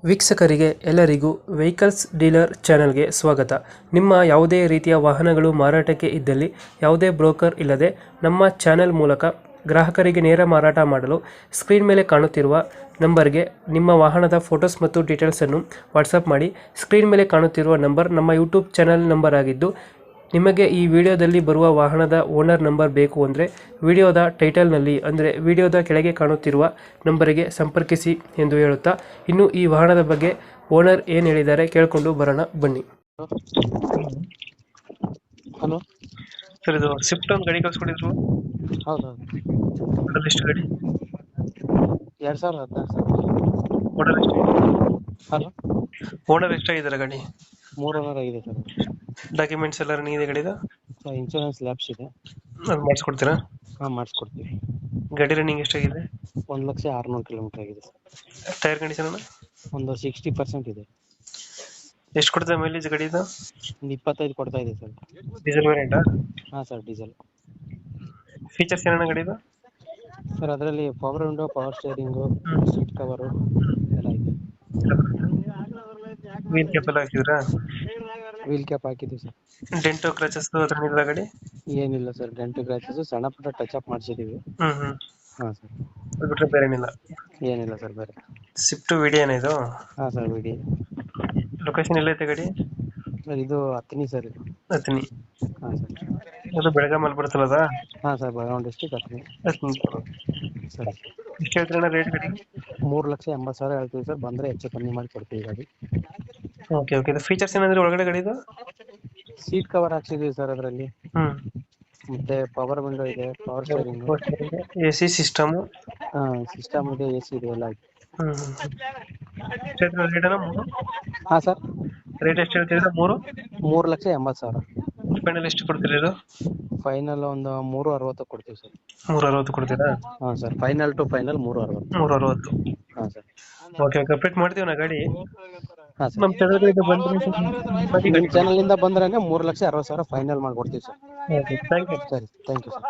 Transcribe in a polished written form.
ವೀಕ್ಷಕರಿಗೆ ಎಲ್ಲರಿಗೂ vehicles dealer ಚಾನೆಲ್ಗೆ ಸ್ವಾಗತ. ನಿಮ್ಮ ಯಾವುದೇ ರೀತಿಯ ವಾಹನಗಳು ಮಾರಾಟಕ್ಕೆ ಇದ್ದಲ್ಲಿ ಯಾವುದೇ ಬ್ರೋಕರ್ ಇಲ್ಲದೆ ನಮ್ಮ ಚಾನೆಲ್ ಮೂಲಕ ಗ್ರಾಹಕರಿಗೆ ನೇರ ಮಾರಾಟ ಮಾಡಲು ಸ್ಕ್ರೀನ್ ಮೇಲೆ ಕಾಣುತ್ತಿರುವ ನಂಬರ್ಗೆ ನಿಮ್ಮ ವಾಹನದ ಫೋಟೋಸ್ ಮತ್ತು ಡೀಟೇಲ್ಸನ್ನು ವಾಟ್ಸಪ್ ಮಾಡಿ. ಸ್ಕ್ರೀನ್ ಮೇಲೆ ಕಾಣುತ್ತಿರುವ ನಂಬರ್ ನಮ್ಮ ಯೂಟ್ಯೂಬ್ ಚಾನೆಲ್ ನಂಬರ್ ಆಗಿದ್ದು, ನಿಮಗೆ ಈ ವಿಡಿಯೋದಲ್ಲಿ ಬರುವ ವಾಹನದ ಓನರ್ ನಂಬರ್ ಬೇಕು ಅಂದರೆ ವಿಡಿಯೋದ ಟೈಟಲ್ನಲ್ಲಿ ಅಂದರೆ ವಿಡಿಯೋದ ಕೆಳಗೆ ಕಾಣುತ್ತಿರುವ ನಂಬರಿಗೆ ಸಂಪರ್ಕಿಸಿ ಎಂದು ಹೇಳುತ್ತಾ, ಇನ್ನು ಈ ವಾಹನದ ಬಗ್ಗೆ ಓನರ್ ಏನು ಹೇಳಿದ್ದಾರೆ ಕೇಳಿಕೊಂಡು ಬರೋಣ ಬನ್ನಿ. ಹಲೋ ಸರ್, ಇದು ಸ್ವಿಫ್ಟ್ ಒಂದು ಗಾಡಿ ಕಳ್ಸ್ಕೊಟ್ಟಿದ್ರು, ಹೌದು ಮಾಡಲ್ ಎಷ್ಟು ಗಾಡಿ? 2016 ಸರ್. ಮಾಡಲ್ ಎಷ್ಟು? ಹಲೋ ಓನರ್ ಎಷ್ಟಾಗಿದ್ದಾರೆ ಗಾಡಿ? 3 ಓನರ್ ಆಗಿದೆ ಸರ್. ಡಾಕ್ಯುಮೆಂಟ್ಸ್ ಎಲ್ಲ ರನ್ನಿಂಗ್ ಇದೆ ಗಾಡಿದ? ಸರ್ ಇನ್ಶೂರೆನ್ಸ್ ಲ್ಯಾಬ್ಸ್ ಇದೆ. ಅದು ಮಾಡಿಸ್ಕೊಡ್ತೀರಾ? ಹಾಂ ಮಾಡಿಸ್ಕೊಡ್ತೀವಿ. ಗಾಡಿ ರನ್ನಿಂಗ್ ಎಷ್ಟಾಗಿದೆ? 1,600,000 ಕಿಲೋಮೀಟರ್ ಆಗಿದೆ ಸರ್. ಟೈರ್ ಕಂಡೀಷನ್ ಒಂದು 60% ಇದೆ. ಎಷ್ಟು ಕೊಡ್ತದೆ ಮೈಲೇಜ್ ಗಾಡಿದು? ಒಂದು 25 ಕೊಡ್ತಾ ಇದೆ ಸರ್. ಡೀಸೆಲ್ ವೇರಿಯಂಟಾ? ಹಾಂ ಸರ್, ಡೀಸೆಲ್. ಫೀಚರ್ಸ್ ಏನೇನು ಗಾಡಿದು? ಸರ್ ಅದರಲ್ಲಿ power window, power steering, seat cover ಎಲ್ಲ ಇದೆ. ವೀಲ್ ಕ್ಯಾಪ್ ಎಲ್ಲ ಹಾಕಿದ್ರಾ? ವೀಲ್ ಕ್ಯಾಪ್ ಹಾಕಿದ್ದೀವಿ ಸರ್. ಡೆಂಟು ಕ್ರಚಸ್ ಹತ್ರ ನಿಲ್ಲ ಗಾಡಿ? ಏನಿಲ್ಲ ಸರ್, ಡೆಂಟು ಕ್ರ್ಯಾಚಸ್ ಸಣ್ಣ ಪುಟ್ಟ ಟಚ್ ಅಪ್ ಮಾಡಿಸಿದ್ದೀವಿ. ಹ್ಮ್ ಹಾಂ ಸರ್. ಅದು ಬಿಟ್ರೆ ಬೇರೆ ಏನಿಲ್ಲ? ಏನಿಲ್ಲ ಸರ್ ಬೇರೆ. ಸ್ವಿಫ್ಟ್ ವಿಡಿಯೋನ ಇದು? ಹಾಂ ಸರ್, ವಿಡಿ. ಲೊಕೇಶನ್ ಎಲ್ಲೈತೆ ಗಾಡಿ? ಸರ್ ಇದು ಹತ್ತನಿ ಸರ್ ಇದು. ಅತ್ನಿ. ಹಾಂ ಸರ್. ಅದು ಬೆಳಗಾಮಲ್ಲಿ ಬರ್ತಲ್ಲದ? ಹಾಂ ಸರ್, ಬೆಳಗಾವಿ ಡಿಸ್ಟಿಕ್ ಹತ್ತನಿ. ಸರಿ. ಎಷ್ಟು ಹೇಳ್ತೀರಣ್ಣ ರೇಟ್ ಗಾಡಿ? 3,80,000 ಹೇಳ್ತೀವಿ ಸರ್. ಬಂದರೆ ಹೆಚ್ಚು ಕಮ್ಮಿ ಮಾಡಿ ಕೊಡ್ತೀವಿ ಗಾಡಿ. Okay okay. ಇದು ಫೀಚರ್ಸ್ ಏನಾದ್ರೆ ಒಳಗಡೆ ಗಾಡಿದು? ಸೀಟ್ ಕವರ್ ಹಾಕ್ಸಿದೀವಿ ಸರ್ ಅದರಲ್ಲಿ. ಹ್ಮ್. ಮತ್ತೆ ಪವರ್ ವಿಂಡೋ ಇದೆ, power steering, AC system. System ಇದೆ, AC ಇದೆ, ಎಲ್ಲ ಇದೆ. ರೇಟ್ ಅಣ್ಣ ಮೂರು? ಹಾಂ ಸರ್. ರೇಟ್ ಎಷ್ಟು ಹೇಳ್ತೀರಾ? ಮೂರು? 3,80,000. ಫೈನಲ್ ಎಷ್ಟು ಕೊಡ್ತೀರಾ ಇದು? ಫೈನಲ್ ಒಂದು 3,60 ಕೊಡ್ತೀವಿ ಸರ್. 360 ಕೊಡ್ತೀರಾ? ಹಾಂ ಸರ್, ಫೈನಲ್ ಟು ಫೈನಲ್ 3,60. 360. ಹಾಂ ಸರ್. ಓಕೆ ಓಕೆ, ಅಪ್ಡೇಟ್ ಮಾಡ್ತೀವಿ ನಾ ಗಾಡಿ. ಹಾಂ ಸರ್. ನಮ್ಮ ಚಾನಲ್ಗೆ ಬಂದರೆ ನಿಮ್ಮ ಚಾನಲಿಂದ ಬಂದ್ರೆ 3,60,000 ಫೈನಲ್ ಮಾಡಿಕೊಡ್ತೀವಿ ಸರ್. Okay, thank you. ಸರಿ, ಥ್ಯಾಂಕ್ ಯು ಸರ್.